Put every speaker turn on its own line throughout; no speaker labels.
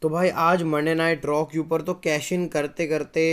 तो भाई आज मंडे नाइट रॉ के ऊपर तो कैश इन करते करते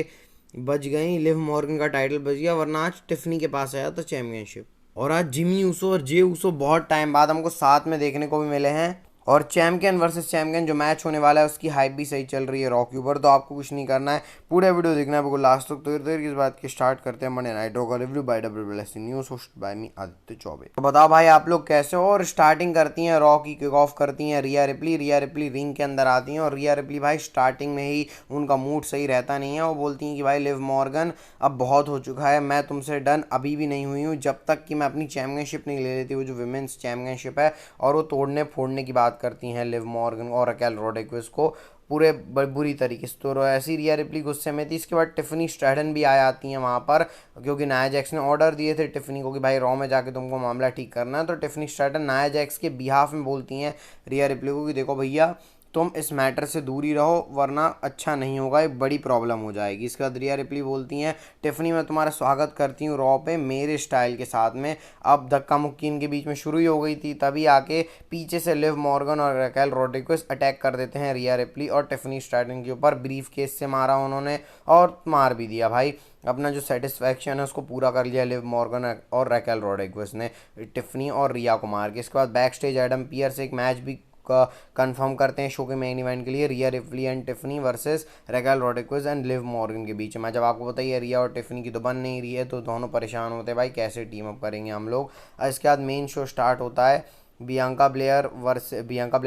बच गई, लिव मॉर्गन का टाइटल बच गया, वरना आज टिफनी के पास आया था चैंपियनशिप। और आज जिमी ऊसो और जे ऊसो बहुत टाइम बाद हमको साथ में देखने को भी मिले हैं। और चैंपियन वर्सेस चैंपियन जो मैच होने वाला है उसकी हाइप भी सही चल रही है रॉ के ऊपर। तो आपको कुछ नहीं करना है, पूरा वीडियो देखना है बिल्कुल लास्ट तक। तो देर किस बात की स्टार्ट करते हैं मंडे नाइट रॉ का review by WWE news host by me Aditya Choubey. तो बताओ भाई आप लोग कैसे हो। और स्टार्टिंग करती हैं रॉ की, किक ऑफ करती हैं रिया रिप्ली। रिया रिप्ली रिंग के अंदर आती हैं और रिया रिप्ली भाई स्टार्टिंग में ही उनका मूड सही रहता नहीं है। वो बोलती हैं कि भाई लिव मॉर्गन अब बहुत हो चुका है, मैं तुमसे डन अभी भी नहीं हुई हूँ जब तक कि मैं अपनी चैंपियनशिप नहीं ले लेती, वो जो विमेंस चैंपियनशिप है। और वो तोड़ने फोड़ने की बात करती हैं लिव मॉर्गन और रकेल रोड्रिग्स को पूरे बुरी तरीके से। तो ऐसी रिया रिप्ली गुस्से में थी। इसके बाद टिफनी स्ट्रैडन भी आ जाती हैं वहाँ पर, क्योंकि नाया जैक्स ने ऑर्डर दिए थे टिफनी को कि भाई रॉ में जाके तुमको मामला ठीक करना है। तो टिफनी स्ट्रैडन नाया जैक्स के बिहाफ में बोलती हैं रिया रिप्ली को कि देखो भैया तुम इस मैटर से दूर ही रहो, वरना अच्छा नहीं होगा, एक बड़ी प्रॉब्लम हो जाएगी। इसके बाद रिया रिप्ली बोलती हैं टिफनी मैं तुम्हारा स्वागत करती हूँ रॉ पे मेरे स्टाइल के साथ में। अब धक्का मुक्की इनके बीच में शुरू ही हो गई थी, तभी आके पीछे से लिव मॉर्गन और रकेल रोड्रिग्स अटैक कर देते हैं रिया रिप्ली और टिफनी स्ट्रैटन के ऊपर। ब्रीफ केस से मारा उन्होंने और मार भी दिया भाई। अपना जो सेटिस्फैक्शन है उसको पूरा कर लिया लिव मॉर्गन और रकेल रोड्रिग्स ने टिफनी और रिया को मार के। इसके बाद बैक स्टेज एडम पियर्स एक मैच भी का कंफर्म करते हैं शो के मेन इवेंट के लिए, Rhea Ripley and Tiffany versus Raquel Rodriguez and Liv Morgan के बीच में। जब आपको बताइए रिया और टिफनी की तो बन नहीं रही है, तो दोनों परेशान होते हैं भाई कैसे टीम अप करेंगे हम लोग। इसके बाद मेन शो स्टार्ट होता है Bianca Belair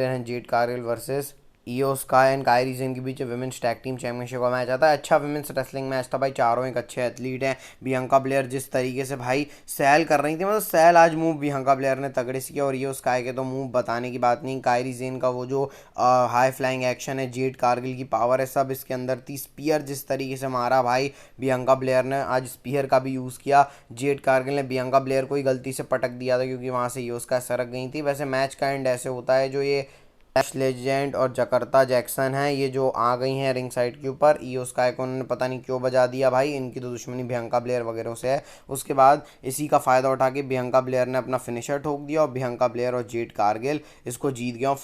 and Jade Cargill versus Iyo Sky and Kairi Sane के बीच विमेंस टैग टीम चैंपियनशिप का मैच आता है। अच्छा विमेंस रेसलिंग मैच था भाई, चारों एक अच्छे एथलीट हैं। बियांका ब्लेयर जिस तरीके से भाई सेल कर रही थी, मतलब सेल आज मूव बियांका ब्लेयर ने तगड़े से किया। और ईओ स्काई के तो मूव बताने की बात नहीं। कायरी जेन का वो जो हाई फ्लाइंग एक्शन है, जेड कारगिल की पावर है, सब इसके अंदर थी। स्पीयर जिस तरीके से मारा भाई बियांका ब्लेयर ने, आज स्पीयर का भी यूज़ किया। जेड कारगिल ने बियांका ब्लेयर को ही गलती से पटक दिया था, क्योंकि वहाँ से ईओ स्काई सरक गई थी। वैसे मैच का एंड ऐसे होता है, जो ये एश लेजेंड और जकर्ता जैक्सन है ये जो आ गई हैं रिंग साइड के ऊपर। ईओ स्काई को उन्होंने पता नहीं क्यों बजा दिया भाई, इनकी तो दुश्मनी बियांका ब्लेयर वगैरह से है। उसके बाद इसी का फ़ायदा उठा के बियांका ब्लेयर ने अपना फिनिशर ठोक दिया और बियांका ब्लेयर और जेड कारगिल इसको जीत गया। और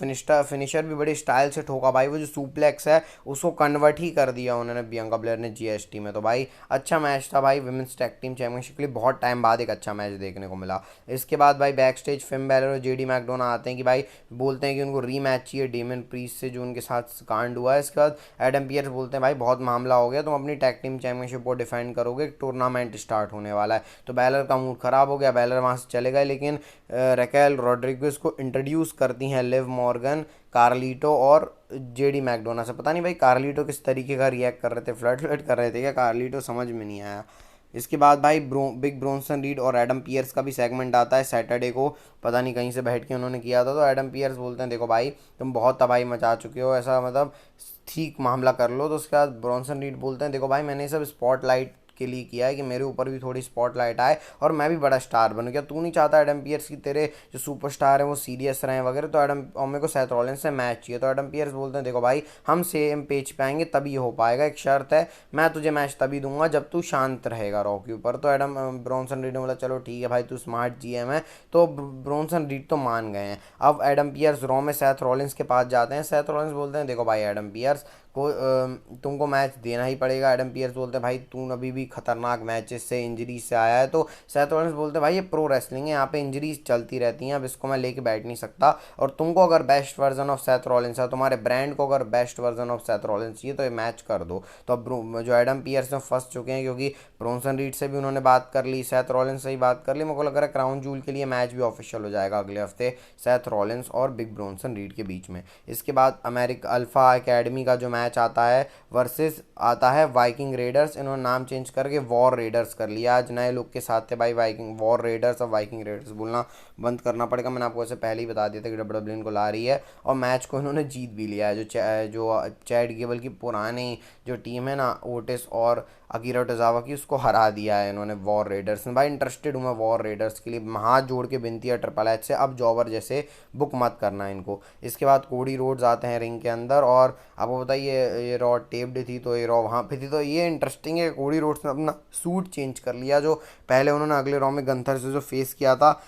फिनिशर भी बड़े स्टाइल से ठोका भाई, वो जो सुप्लेक्स है उसको कन्वर्ट ही कर दिया उन्होंने बियांका ब्लेयर ने जीएसटी में। तो भाई अच्छा मैच था भाई, विमेंस टैग टीम चैंपियनशिप के लिए बहुत टाइम बाद एक अच्छा मैच देखने को मिला। इसके बाद भाई बैक स्टेज फिन बैलर और जेडी मैकडोना आते हैं कि भाई बोलते हैं कि उनको रीमैच चाहिए डेमन प्रीस्ट से जो उनके साथ कांड हुआ है। इसके बाद एडम पियर्स बोलते हैं भाई बहुत मामला हो गया, तुम अपनी टैग टीम चैंपियनशिप को डिफेंड करोगे, टूर्नामेंट स्टार्ट होने वाला है। तो बैलर का मूड खराब हो गया, बैलर वहाँ से चले गए। लेकिन रकेल रोड्रिग्स को इंट्रोड्यूस करती हैं लिव मॉर्गन, कार्लिटो और जेडी मैकडोना से। पता नहीं भाई कार्लिटो किस तरीके का रिएक्ट कर रहे थे, फ्लर्ट फ्लर्ट कर रहे थे क्या कार्लिटो, समझ में नहीं आया। इसके बाद भाई बिग ब्रोंसन रीड और एडम पियर्स का भी सेगमेंट आता है सैटरडे को, पता नहीं कहीं से बैठ के उन्होंने किया था। तो एडम पियर्स बोलते हैं देखो भाई तुम बहुत तबाही मचा चुके हो, ऐसा मतलब ठीक मामला कर लो। तो उसके बाद ब्रॉन्सन रीड बोलते हैं देखो भाई मैंने ये सब स्पॉटलाइट के लिए किया है कि मेरे ऊपर भी थोड़ी स्पॉटलाइट आए और मैं भी बड़ा स्टार बनूं। क्या तू नहीं चाहता एडम पियर्स की तेरे जो सुपरस्टार हैं वो सीरियस रहें वगैरह। तो एडम और मेरे को सेथ रॉलिंस से मैच चाहिए। तो एडम पियर्स बोलते हैं देखो भाई हम सेम पेज पे आएंगे तभी ये हो पाएगा, एक शर्त है, मैं तुझे मैच तभी दूंगा जब तू शांत रहेगा रॉ के ऊपर। तो एडम ब्रॉन्सन रीड ने बोला चलो ठीक है भाई तू स्मार्ट जीएम है। तो ब्रॉन्सन रीड तो मान गए हैं। अब एडम पियर्स रॉ में सेथ रॉलिंस के पास जाते हैं। सेथ रॉलिंस बोलते हैं देखो भाई एडम पियर्स को तुमको मैच देना ही पड़ेगा। एडम पियर्स बोलते हैं भाई तू अभी भी खतरनाक मैचेस से इंजरीज से आया है। तो सेथ रॉलिंस बोलते हैं भाई ये प्रो रेसलिंग है, यहाँ पे इंजरीज चलती रहती हैं, अब इसको मैं लेके बैठ नहीं सकता। और तुमको अगर best version of Seth Rollins है, तुम्हारे ब्रांड को अगर best version of Seth Rollins चाहिए तो ये मैच कर दो। तो अब जो एडम पियर्स में फंस चुके हैं, क्योंकि ब्रॉन्सन रीड से भी उन्होंने बात कर ली, सेथ रॉलिंस से ही बात कर ली। मेरे को लग रहा है क्राउन जूल के लिए मैच भी ऑफिशियल हो जाएगा अगले हफ्ते सेथ रॉलिंस और बिग ब्रॉन्सन रीड के बीच में। इसके बाद अमेरिका अल्फा एकेडमी का जो मैच आता है वर्सेस आता है वाइकिंग रेडर्स, इन्होंने नाम चेंज करके वॉर रेडर्स कर लिया। आज नए लोग के साथ थे भाई वाइकिंग वॉर रेडर्स, और वाइकिंग रेडर्स बोलना बंद करना पड़ेगा, मैंने आपको ऐसे पहले ही बता दिया था कि डब्ल्यूडब्ल्यू इनको ला रही है। और मैच को इन्होंने जीत भी लिया है। जो चैड गेबल की पुरानी जो टीम है ना ओटिस और अकीरा टोजावा की, उसको हरा दिया है इन्होंने वॉर रेडर्स में। भाई इंटरेस्टेड हूँ मैं वॉर रेडर्स के लिए, हाथ जोड़ के विनती है ट्रिपल एच से अब जॉबर जैसे बुक मत करना इनको। इसके बाद कोडी रोड्स आते हैं रिंग के अंदर और आपको बताइए ये रॉ टेप्ड थी तो ये रॉ वहाँ पे थी। तो ये इंटरेस्टिंग है, कोडी रोड्स ने अपना सूट चेंज कर लिया, जो पहले उन्होंने अगले रॉ में गंथर से जो फेस किया था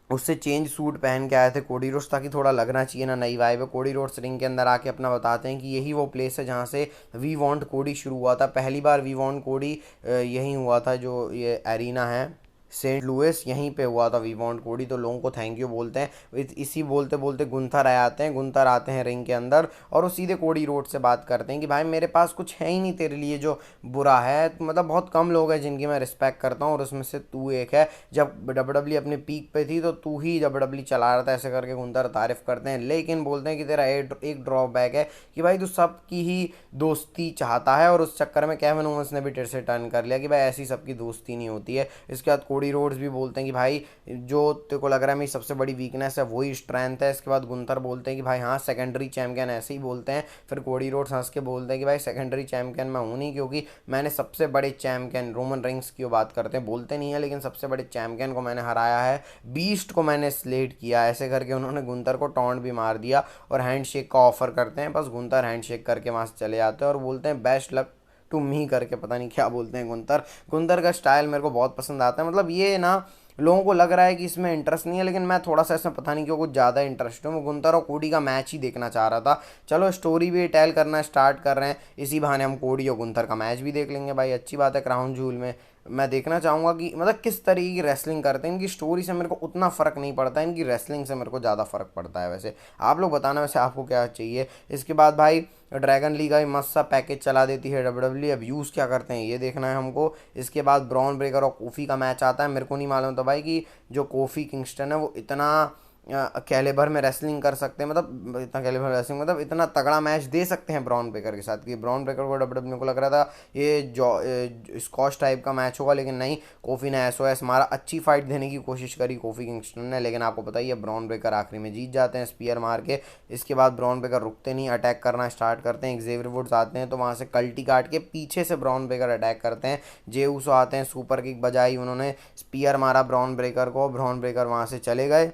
उससे चेंज सूट पहन के आए थे कोडी रोड्स, ताकि थोड़ा लगना चाहिए ना नई वाइब है। कोडी रोड्स रिंग के अंदर आके अपना बताते हैं कि यही वो प्लेस है जहाँ से वी वांट कोडी शुरू हुआ था। पहली बार वी वांट कोडी यहीं हुआ था, जो ये एरिना है सेंट लुइस, यहीं पे हुआ था वी वांट कोडी। तो लोगों को थैंक यू बोलते हैं। इसी बोलते बोलते गुंथर आते हैं, गुंथर आते हैं रिंग के अंदर और वो सीधे कोडी रोड से बात करते हैं कि भाई मेरे पास कुछ है ही नहीं तेरे लिए जो बुरा है, मतलब बहुत कम लोग हैं जिनकी मैं रिस्पेक्ट करता हूँ और उसमें से तू एक है। जब डब्ल्यू अपने पीक पे थी तो तू ही डब्ल्यू चला रहा था, ऐसे करके गुंथर तारीफ करते हैं। लेकिन बोलते हैं कि तेरा एक ड्रॉबैक है कि भाई तू सबकी ही दोस्ती चाहता है, और उस चक्कर में केविन ओवेंस ने भी तेरे से टर्न कर लिया कि भाई ऐसी सबकी दोस्ती नहीं होती है। इसके बाद कोडी रोड्स भी बोलते हैं कि भाई जो तेरे को लग रहा है मेरी सबसे बड़ी वीकनेस है वही स्ट्रेंथ है। इसके बाद गुंथर बोलते हैं कि भाई हाँ सेकेंडरी चैंपियन, ऐसे ही बोलते हैं। फिर कोडी रोड्स हंस के बोलते हैं कि भाई सेकेंडरी चैंपियन मैं हूँ नहीं, क्योंकि मैंने सबसे बड़े चैंपियन रोमन रिंग्स की बात करते हैं, बोलते नहीं है लेकिन सबसे बड़े चैंपियन को मैंने हराया है, बीस्ट को मैंने स्लेट किया। ऐसे करके उन्होंने गुंथर को टॉन्ट भी मार दिया और हैंडशेक का ऑफर करते हैं। बस गुंथर हैंडशेक करके वहाँ से चले जाते हैं और बोलते हैं बेस्ट लक टू मी करके, पता नहीं क्या बोलते हैं गुंथर। गुंथर का स्टाइल मेरे को बहुत पसंद आता है। मतलब ये ना लोगों को लग रहा है कि इसमें इंटरेस्ट नहीं है, लेकिन मैं थोड़ा सा इसमें पता नहीं क्यों कुछ ज़्यादा इंटरेस्ट हूँ। मैं गुंथर और कोडी का मैच ही देखना चाह रहा था। चलो स्टोरी भी टेल करना स्टार्ट कर रहे हैं, इसी बहाने हम कोडी और गुंथर का मैच भी देख लेंगे भाई, अच्छी बात है। क्राउन जूल में मैं देखना चाहूँगा कि मतलब किस तरीके की रेसलिंग करते हैं। इनकी स्टोरी से मेरे को उतना फ़र्क नहीं पड़ता, इनकी रेसलिंग से मेरे को ज़्यादा फ़र्क पड़ता है। वैसे आप लोग बताना वैसे आपको क्या चाहिए। इसके बाद भाई ड्रैगन लीग का भी मस्त सा पैकेज चला देती है डब्ल्यू। अब यूज़ क्या करते हैं ये देखना है हमको। इसके बाद ब्रॉन ब्रेकर और कोफी का मैच आता है। मेरे को नहीं मालूम था भाई कि जो कोफी किंगस्टन है वो इतना कैलिबर में रेसलिंग कर सकते हैं, मतलब इतना कैलिबर रेसलिंग मतलब इतना तगड़ा मैच दे सकते हैं ब्रॉन ब्रेकर के साथ। कि ब्रॉन ब्रेकर को डब्ल्यू को लग रहा था ये जो स्कॉच टाइप का मैच होगा, लेकिन नहीं, कोफी ने एसओएस मारा, अच्छी फाइट देने की कोशिश करी कोफी किंगस्टन ने, लेकिन आपको पता ही है ब्रॉन ब्रेकर आखिरी में जीत जाते हैं स्पीयर मार के। इसके बाद ब्रॉन ब्रेकर रुकते नहीं, अटैक करना स्टार्ट करते हैं। एक्जेवियर वुड्स आते हैं तो वहाँ से कल्टी काट के पीछे से ब्रॉन ब्रेकर अटैक करते हैं। जे ऊसो आते हैं, सुपर किक बजाई उन्होंने, स्पीयर मारा ब्रॉन ब्रेकर को, ब्रॉन ब्रेकर वहाँ से चले गए।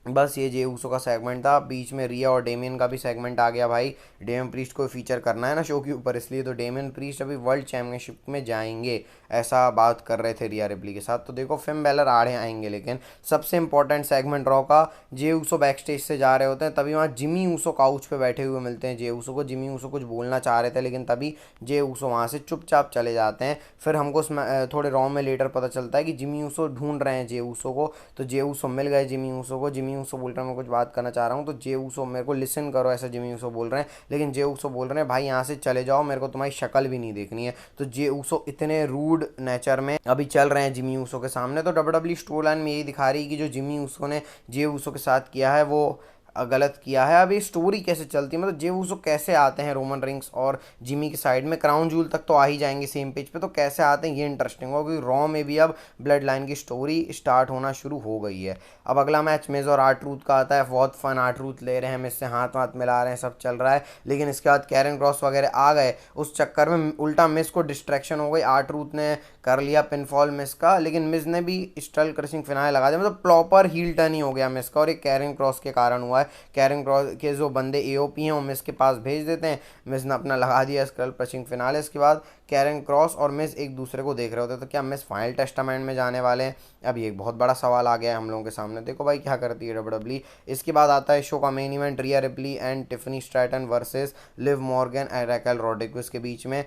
बस ये जे ऊसो का सेगमेंट था। बीच में रिया और डेमियन का भी सेगमेंट आ गया भाई। डेमियन प्रीस्ट को फीचर करना है ना शो के ऊपर, इसलिए तो डेमियन प्रीस्ट अभी वर्ल्ड चैम्पियनशिप में जाएंगे, ऐसा बात कर रहे थे रिया रिप्ली के साथ। तो देखो फिन बैलर आड़े आएंगे, लेकिन सबसे इंपॉर्टेंट सेगमेंट रॉ का, जे ऊसो बैक स्टेज से जा रहे होते हैं, तभी वहाँ जिमी ऊसो काउच पे बैठे हुए मिलते हैं जे ऊसो को। जिमी ऊसो कुछ बोलना चाह रहे थे, लेकिन तभी जे ऊसो वहाँ से चुपचाप चले जाते हैं। फिर हमको थोड़े रॉ में लेटर पता चलता है कि जिमी ऊसो ढूंढ रहे हैं जे ऊसो को, तो जे ऊसो मिल गए जिमी ऊसो को। जिमी ऊसो बोल रहे हैं मैं कुछ बात करना चाह रहा हूँ, तो जे ऊसो मेरे को लिसन करो, ऐसा जिमी ऊसो बोल रहे हैं। लेकिन जे ऊसो बोल रहे हैं भाई यहाँ से चले जाओ, मेरे को तुम्हारी शक्ल भी नहीं देखनी है। तो जे ऊसो इतने रूड नेचर में अभी चल रहे हैं जिमी ऊसो के सामने। तो डब्ल्यू स्टोरी लाइन में यही दिखा रही है कि जो जिमी ऊसो ने जे ऊसो के साथ किया है वो गलत किया है। अब ये स्टोरी कैसे चलती है, मतलब जे ऊसो कैसे आते हैं रोमन रिंग्स और जिमी की साइड में, क्राउन जूल तक तो आ ही जाएंगे सेम पेज पे, तो कैसे आते हैं ये इंटरेस्टिंग होगा, क्योंकि रॉ में भी अब ब्लड लाइन की स्टोरी स्टार्ट होना शुरू हो गई है। अब अगला मैच मिज और आर-ट्रूथ का आता है। बहुत फन, आर-ट्रूथ ले रहे हैं मिज से, हाथ वाथ मिला रहे हैं, सब चल रहा है। लेकिन इसके बाद कैरन क्रॉस वगैरह आ गए, उस चक्कर में उल्टा मिज को डिस्ट्रैक्शन हो गई। आर-ट्रूथ ने कर लिया पिनफॉल मिज का, लेकिन मिज ने भी स्टल क्रशिंग फिनाले लगा दिया, मतलब प्रॉपर हील टर्न ही हो गया मिज का, और एक कैरन क्रॉस के कारण हुआ है। कैरन क्रॉस के जो बंदे एओपी हैं वो मिज के पास भेज देते हैं, मिज ने अपना लगा दिया स्कल क्रशिंग फिनाले। इसके बाद कैरन क्रॉस और मिज एक दूसरे को देख रहे होते, तो क्या मिज फाइनल टेस्टामेंट में जाने वाले हैं? अब ये एक बहुत बड़ा सवाल आ गया है हम लोगों के सामने। देखो भाई क्या करती है डब्ल्यूडब्ल्यू। इसके बाद आता है शो का main event, Rhea Ripley and Tiffany Stratton versus Liv Morgan and Raquel Rodriguez के बीच में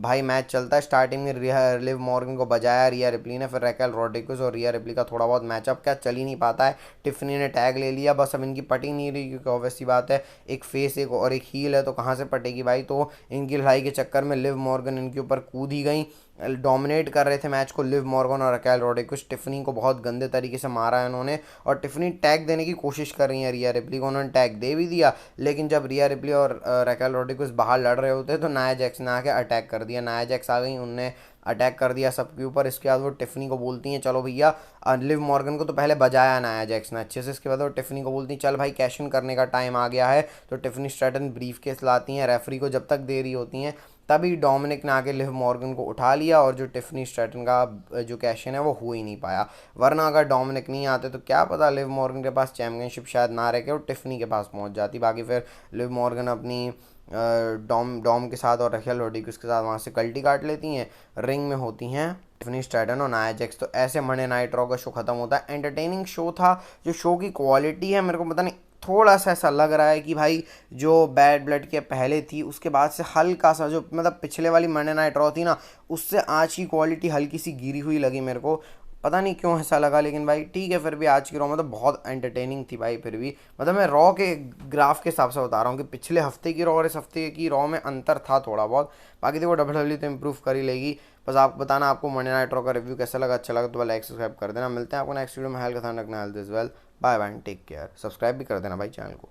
भाई मैच चलता है। स्टार्टिंग में लिव मॉर्गन को बजाया रिया रिप्ली ने, फिर रैकेल रोड्रिग्स और रिया रिप्ली का थोड़ा बहुत मैचअप क्या चल ही नहीं पाता है। टिफनी ने टैग ले लिया, बस अब इनकी पटी नहीं रही, क्योंकि ऑब्वियस सी बात है एक फेस एक और एक हील है, तो कहाँ से पटेगी भाई। तो इनकी लड़ाई के चक्कर में लिव मॉर्गन इनके ऊपर कूद ही गई, डोमिनेट कर रहे थे मैच को लिव मॉर्गन और रैकेल रोड्रिग्स। टिफनी को बहुत गंदे तरीके से मारा है उन्होंने, और टिफनी टैग देने की कोशिश कर रही है रिया रिप्ली को, उन्होंने टैग दे भी दिया। लेकिन जब रिया रिप्ली और रैकेल रोड्रिग्स बाहर लड़ रहे होते तो नाया जैक्स ने आके अटैक कर दिया। नाया जैक्स आ गई, उनने अटैक कर दिया सबके ऊपर। इसके बाद वो टिफनी को बोलती हैं चलो भैया, लिव मॉर्गन को तो पहले बजाया नाया जैक्स ने अच्छे से, इसके बाद वो टिफनी को बोलती हैं चल भाई कैश इन करने का टाइम आ गया है। तो टिफनी स्ट्रैटन ब्रीफ केस लाती हैं, रेफरी को जब तक दे रही होती हैं, तभी डोमिनिक ने आके लिव मॉर्गन को उठा लिया, और जो टिफनी स्ट्रैटन का जो कैश इन है वो हो ही नहीं पाया। वरना अगर डोमिनिक नहीं आते तो क्या पता लिव मॉर्गन के पास चैम्पियनशिप शायद ना रह के और टिफनी के पास पहुंच जाती। बाकी फिर लिव मॉर्गन अपनी डॉम डॉम के साथ और रखेल रोड्रिग्स के साथ वहाँ से कल्टी काट लेती हैं, रिंग में होती हैं टिफनी स्ट्रैटन और नाया जैक्स। तो ऐसे मंडे नाइट रॉ का शो खत्म होता है। एंटरटेनिंग शो था। जो शो की क्वालिटी है मेरे को पता नहीं, थोड़ा सा ऐसा लग रहा है कि भाई जो बैड ब्लड के पहले थी उसके बाद से हल्का सा, जो मतलब पिछले वाली मंडे नाइट रॉ थी ना, उससे आज की क्वालिटी हल्की सी गिरी हुई लगी मेरे को। पता नहीं क्यों ऐसा लगा, लेकिन भाई ठीक है, फिर भी आज की रॉ मतलब बहुत एंटरटेनिंग थी भाई। फिर भी मतलब मैं रॉ के ग्राफ के हिसाब से बता रहा हूँ कि पिछले हफ्ते की रॉ और इस हफ्ते की रॉ में अंतर था थोड़ा बहुत। बाकी देखो डब्ल्यू तो इम्प्रूव कर ही लेगी। बस आप बताना आपको मंडे नाइट रॉ का रिव्यू कैसा लगा। अच्छा लगा तो लाइक सब्सक्राइब कर देना। मिलते हैं आपको नेक्स्ट वीडियो में। हेल्थ का ध्यान रखना, health is well. Bye bye, take care. Subscribe भी कर देना भाई चैनल को।